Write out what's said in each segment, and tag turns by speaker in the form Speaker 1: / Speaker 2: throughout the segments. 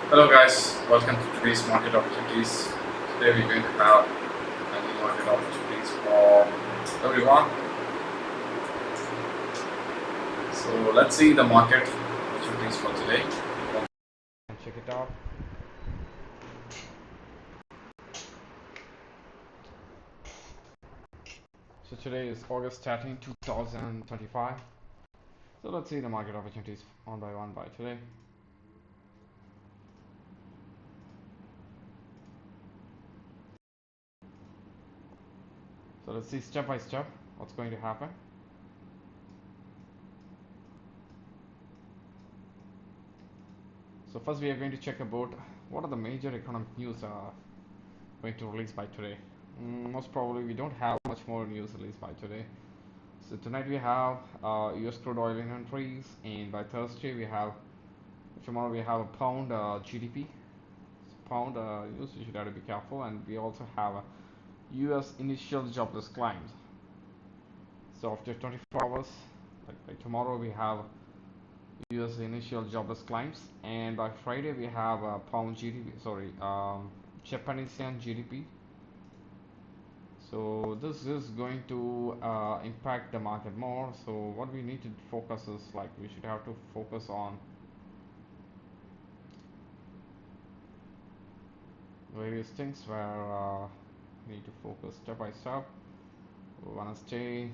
Speaker 1: Hello guys, welcome to today's market opportunities. Today we're going to have a new market opportunities for everyone. So let's see the market opportunities for today. Check it out. So today is August 13, 2025. So let's see the market opportunities one by today. So let's see step by step what's going to happen. So first we are going to check about what are the major economic news going to release by today. Most probably we don't have much more news released by today. So tonight we have US crude oil inventories, and by Thursday we have, tomorrow we have a pound GDP. So pound news, you should have to be careful, and we also have a US initial jobless claims. So after 24 hours, like by tomorrow we have US initial jobless claims, and by Friday we have pound GDP. Sorry, Japanese yen GDP. So this is going to impact the market more. So what we need to focus is, like, we should have to focus on various things where we need to focus step by step. We want to stay.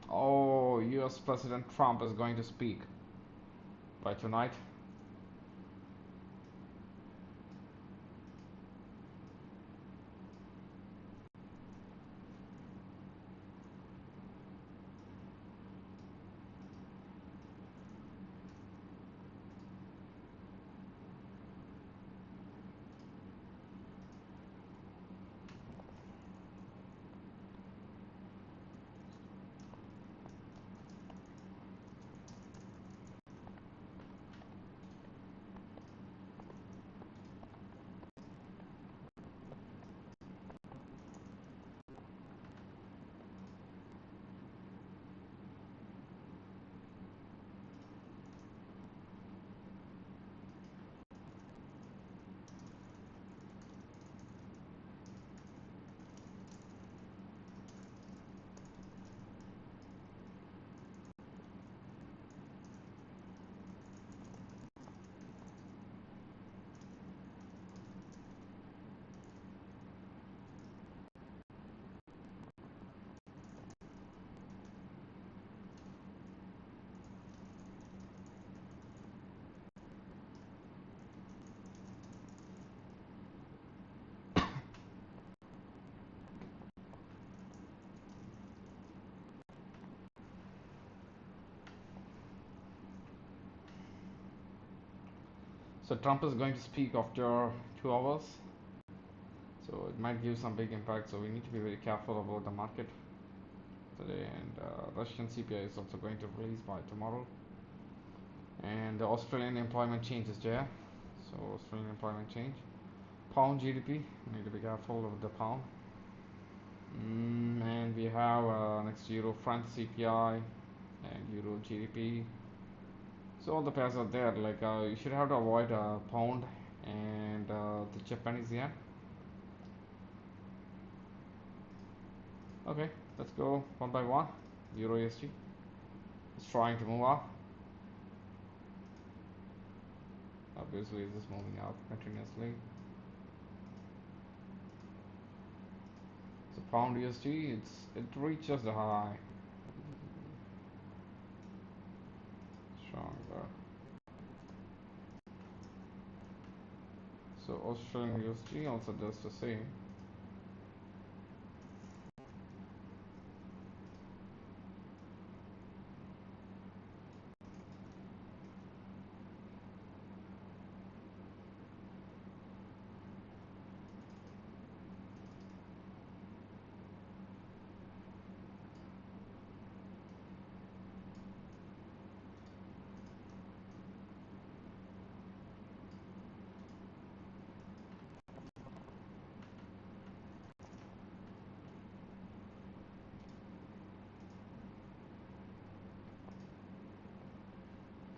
Speaker 1: Oh, US President Trump is going to speak by tonight. So Trump is going to speak after 2 hours. So it might give some big impact. So we need to be very careful about the market today. And Russian CPI is also going to release by tomorrow. And the Australian employment change is there. So Australian employment change. Pound GDP. Need to be careful with the pound. And we have next Euro France CPI and Euro GDP. So all the pairs are there. Like you should have to avoid pound and the Japanese yen. Okay, let's go one by one. Euro USD. It's trying to move up. Obviously, it's just moving up continuously. So pound USD, it reaches the high. Stronger. So Australian USD also does the same.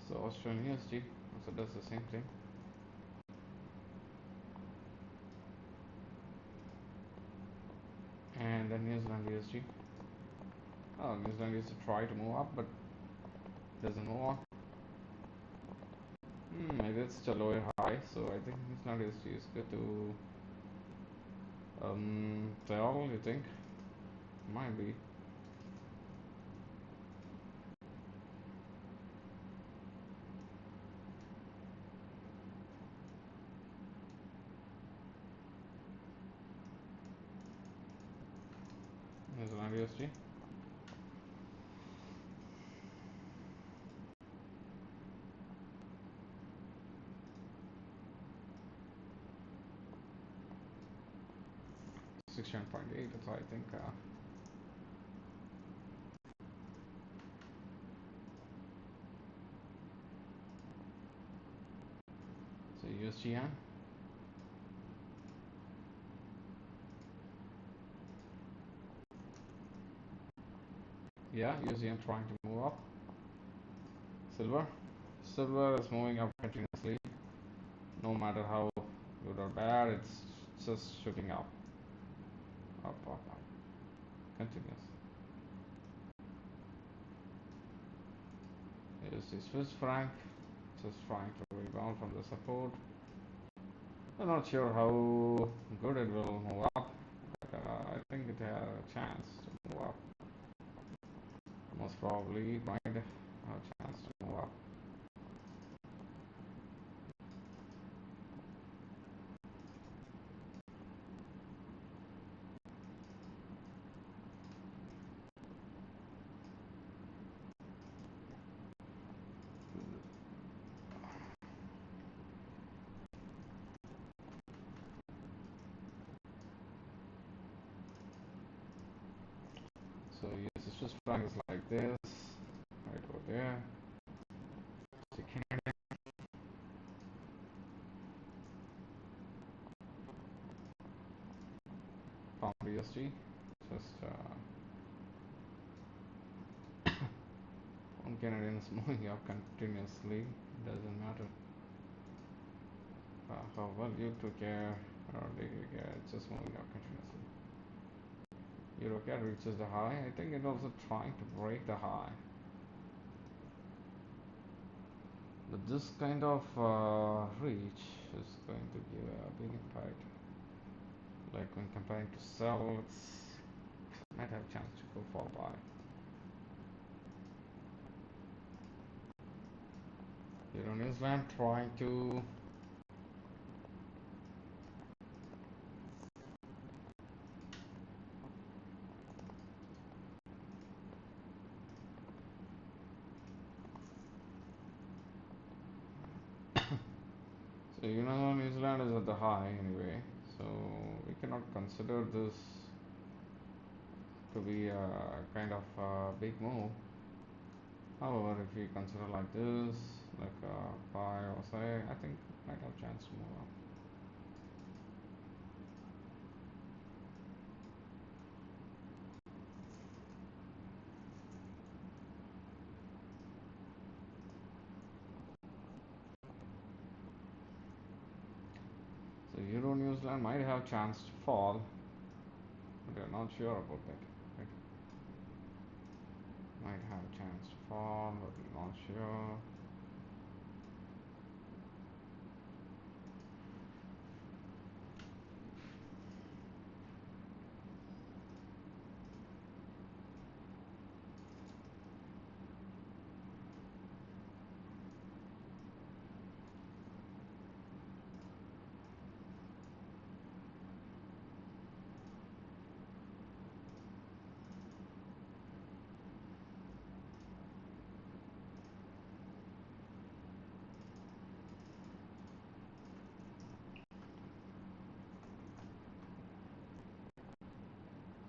Speaker 1: So Australian USD also does the same thing. and then New Zealand USD. Oh, New Zealand used to try to move up, but doesn't move on. Maybe it's a lower high, so I think New Zealand USD is good to sell. You think? Might be. New Zealand USD. $16.8. That's I think. So USD yen. Yeah, USD yen trying to move up. Silver. Silver is moving up continuously. No matter how good or bad, it's just shooting up. Up, up, up. Continuous. USD Swiss franc. Just trying to rebound from the support. I'm not sure how good it will move up, but I think it has a chance to move up. Most probably might have a chance to move up. So yes, Swiss franc is like this, right over there. So Canadian pound USD, just one Canadian is moving up continuously. Doesn't matter how well you took care or they took care. It's just moving up continuously. Euro CAD reaches the high. I think it's also trying to break the high. But this kind of reach is going to give a big impact. Like when comparing to sell, it's might have a chance to go fall by. Euro New Zealand trying to so New Zealand is at the high anyway, so we cannot consider this to be a kind of big move. However, if we consider like this, like buy or say, I think might have chance to move up. So Euro New Zealand might have chance to fall, but we're not sure about that. Right? Might have a chance to fall, but we're not sure.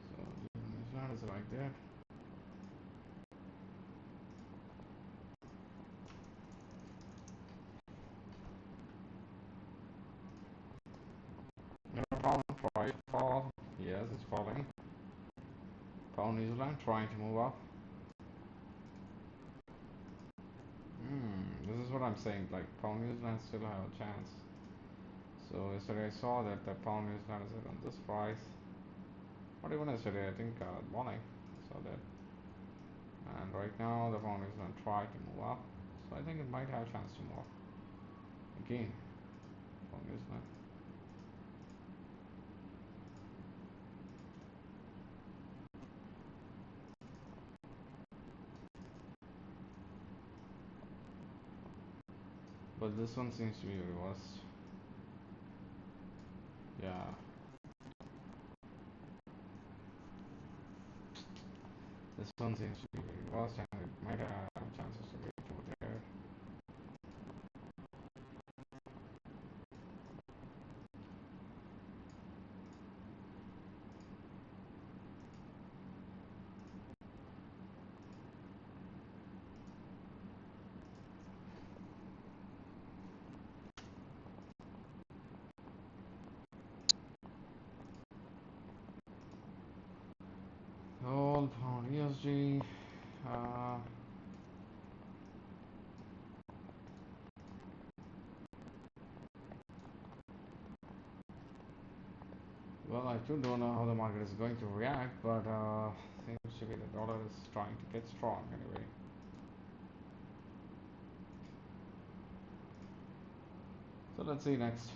Speaker 1: So New Zealand is like that. Pound try to fall. Yes, it's falling. Pound New Zealand trying to move up. This is what I'm saying. Like Pound New Zealand still have a chance. So yesterday I saw that the Pound New Zealand is on this price. Not even yesterday, I think morning. So that, and right now the pound is going to try to move up. So I think it might have a chance to move up again from this one. But this one seems to be reversed. Yeah, this one seems to be reversed and it might have chances to reach over there. Gold, pound, USD. Uh, well, I too don't know how the market is going to react, but seems to be the dollar is trying to get strong anyway. So let's see next.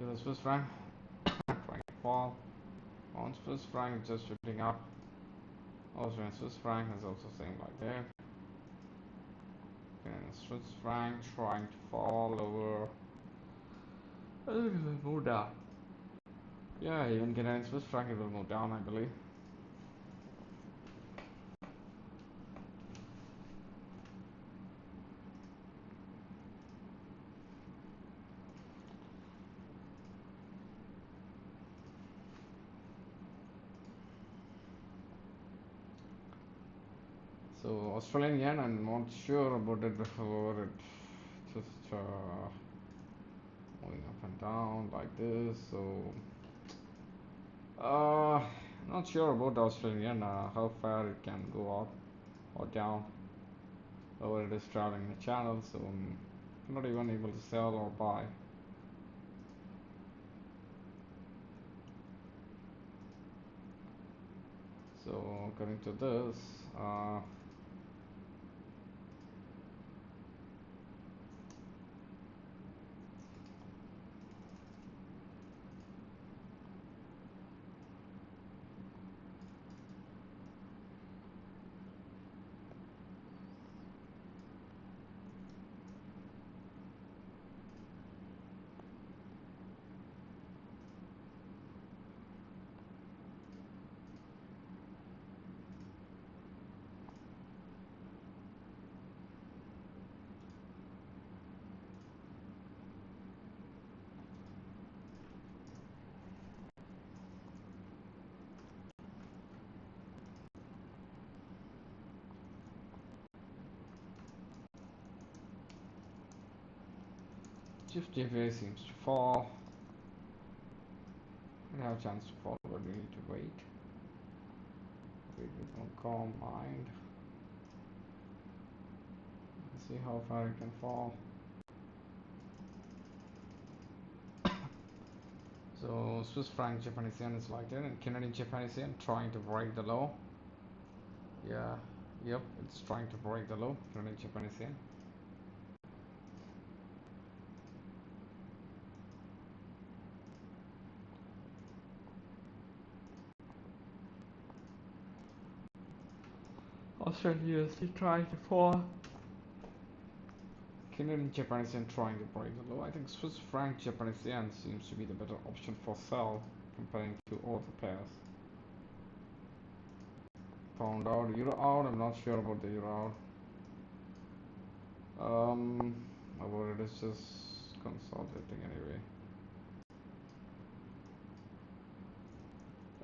Speaker 1: Euro Swiss franc trying to fall. On Swiss franc just shooting up. Austrian Swiss franc is also same like that. And Swiss franc trying to fall over. I think it will move down. Yeah, even Canadian Swiss franc it will move down, I believe. So Australian yen, I'm not sure about it before it just going up and down like this. So not sure about the Australian yen, how far it can go up or down, or it is traveling the channel. So I'm not even able to sell or buy. So according to this, uh, GFA seems to fall. We have a chance to fall, but we need to wait. Wait with one calm mind. Let's see how far it can fall. So Swiss franc Japanese yen is like that, and Canadian Japanese yen trying to break the low. Yeah, yep, it's trying to break the low. Canadian Japanese yen. Australian USD trying to fall. Canadian Japanese yen trying to break the low. I think Swiss franc Japanese yen seems to be the better option for sell comparing to all the pairs. Pound out, euro out. I'm not sure about the euro out. About it is just consolidating anyway.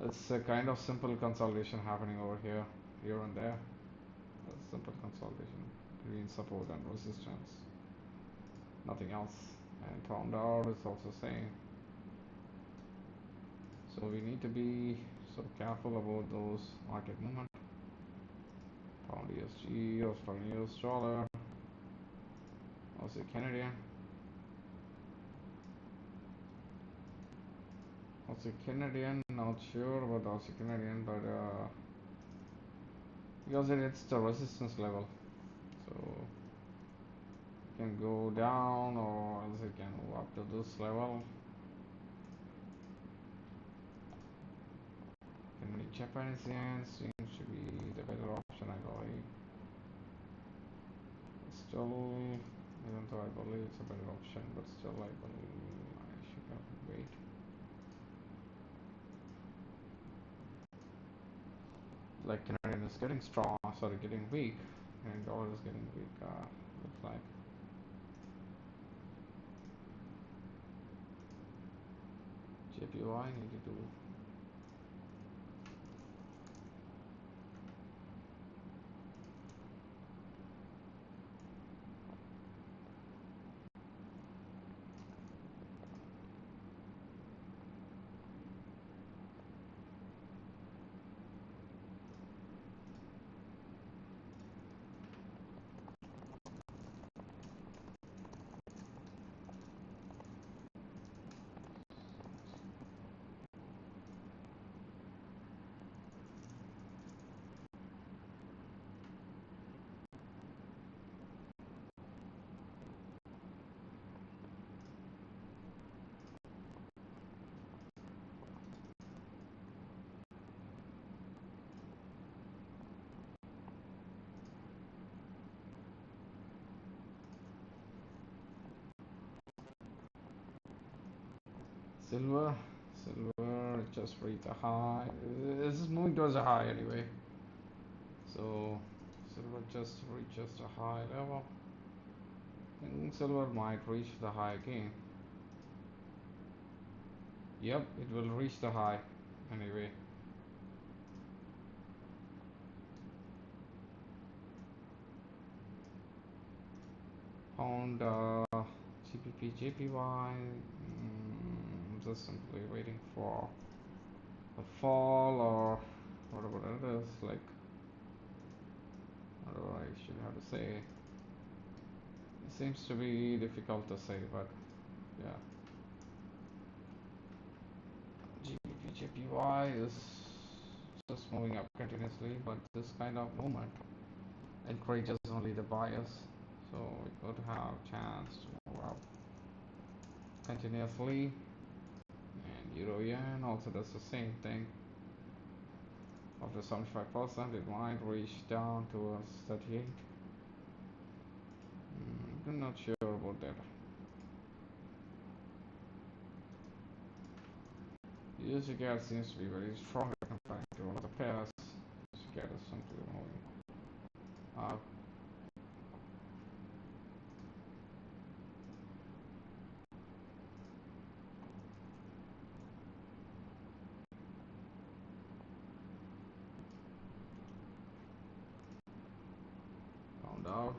Speaker 1: It's a kind of simple consolidation happening over here and there. A simple consolidation between support and resistance. Nothing else. And pound out is also same. So we need to be so careful about those market movement. Pound USG, Australian US dollar, Aussie Canadian. Aussie Canadian, not sure about the Aussie Canadian, but because it hits the resistance level, so it can go down or else it can move up to this level. Canadian Japanese yen seems to be the better option, I believe. Still, even though I believe it's a better option, but still I believe I should have to wait. Like Canadian is getting strong, sorry, getting weak, and dollar is getting weak. Looks like. JPY needed to silver. Silver just reached a high. This is moving towards a high anyway. So silver just reaches a high level. I think silver might reach the high again. Yep, it will reach the high anyway. Pound GBP JPY. Just simply waiting for a fall or whatever it is, like whatever I should have to say. It seems to be difficult to say, but yeah. GBP JPY is just moving up continuously, but this kind of movement encourages only the buyers, so it could have chance to move up continuously. And Euro Yen also does the same thing. After 75%, it might reach down towards 38. I'm not sure about that. USD CAD seems to be very strong compared to one of the pairs. USD CAD is simply moving up. Pound out.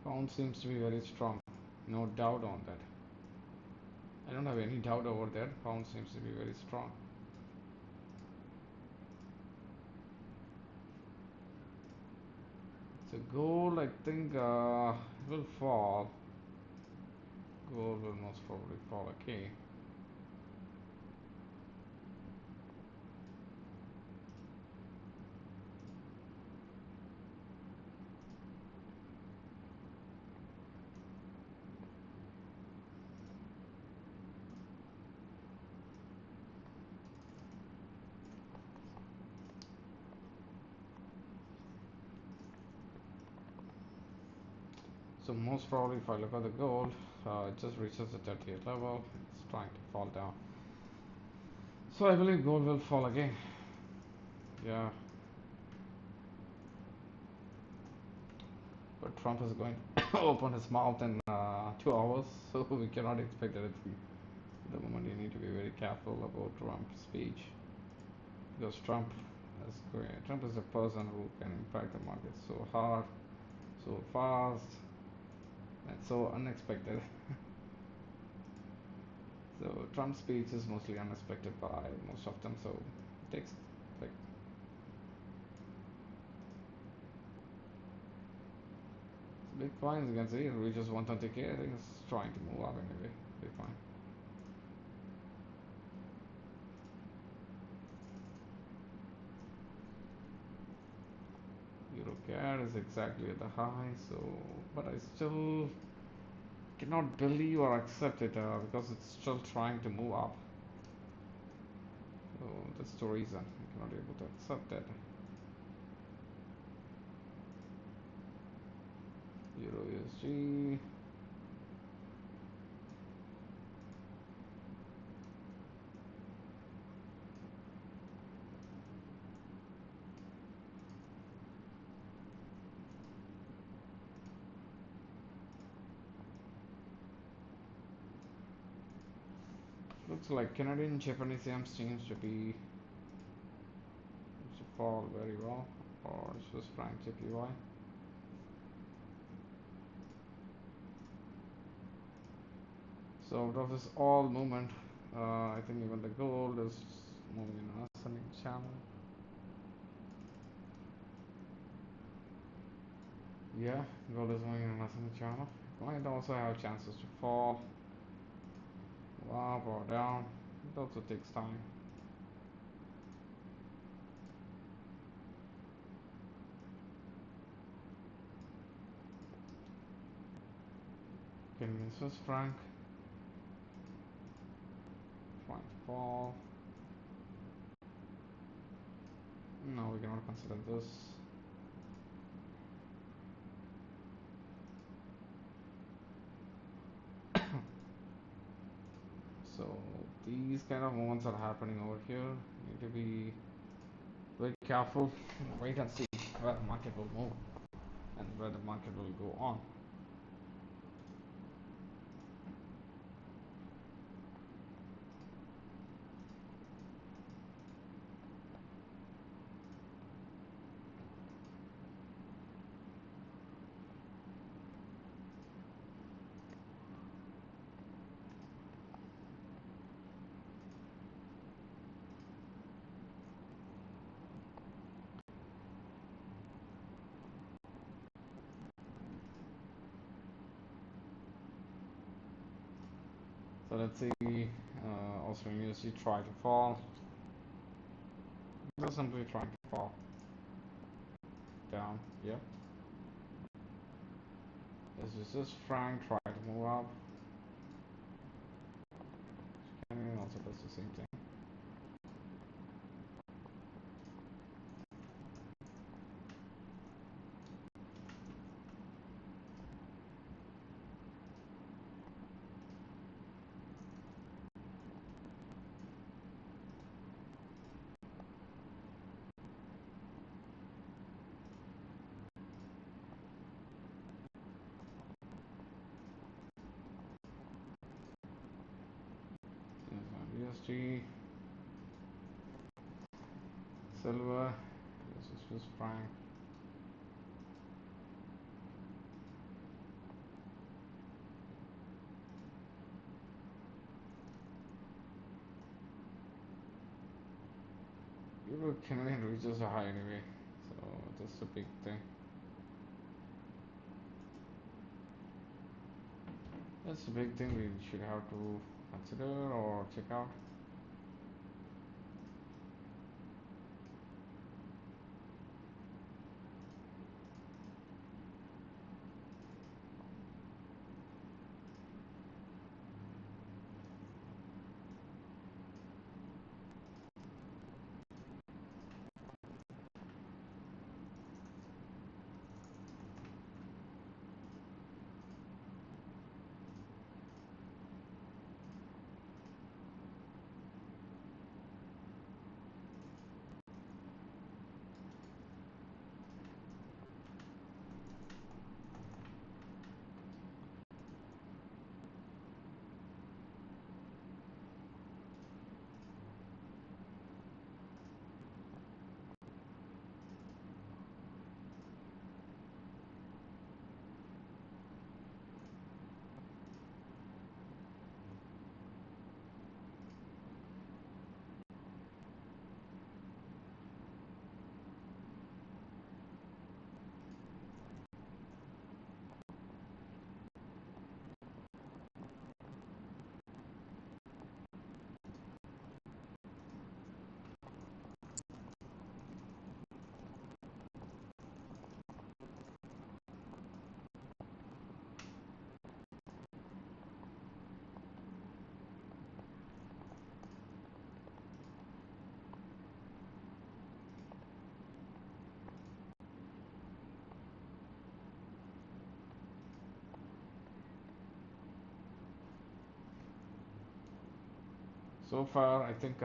Speaker 1: Pound seems to be very strong. No doubt on that. I don't have any doubt over that. Pound seems to be very strong. It's a gold, I think, will fall. Gold will most probably fall. Okay. So most probably, if I look at the gold, it just reaches the 38 level. It's trying to fall down. So I believe gold will fall again. Yeah. But Trump is going to open his mouth in 2 hours, so we cannot expect anything. At the moment, you need to be very careful about Trump's speech because Trump is a person who can impact the market so hard, so fast, and so unexpected. So Trump's speech is mostly unexpected by most of them. So it takes like big fines. You can see it reaches 120K. I think it's trying to move up anyway. Big fine. Euro CAD is exactly at the high. So, but I still cannot believe or accept it because it's still trying to move up. So that's the reason I cannot able to accept it. Euro USG. Looks like Canadian Japanese yen seems to fall very well, or Swiss franc JPY. So out of this all movement, I think even the gold is moving in an ascending channel. Yeah, gold is moving in an ascending channel. It might also have chances to fall, up or down. It also takes time. Canadian Swiss franc trying to fall. No, we cannot consider this. So these kind of movements are happening over here. You need to be very careful. Wait and see where the market will move and where the market will go on. So let's see, Australian USD try to fall. Just simply trying to fall down. Yep. This is franc try to move up. Canadian also does the same thing. USD, silver, this is Swiss franc. Euro Canadian reaches a high anyway, so that's a big thing. That's a big thing we should have to consider or check out. So far, I think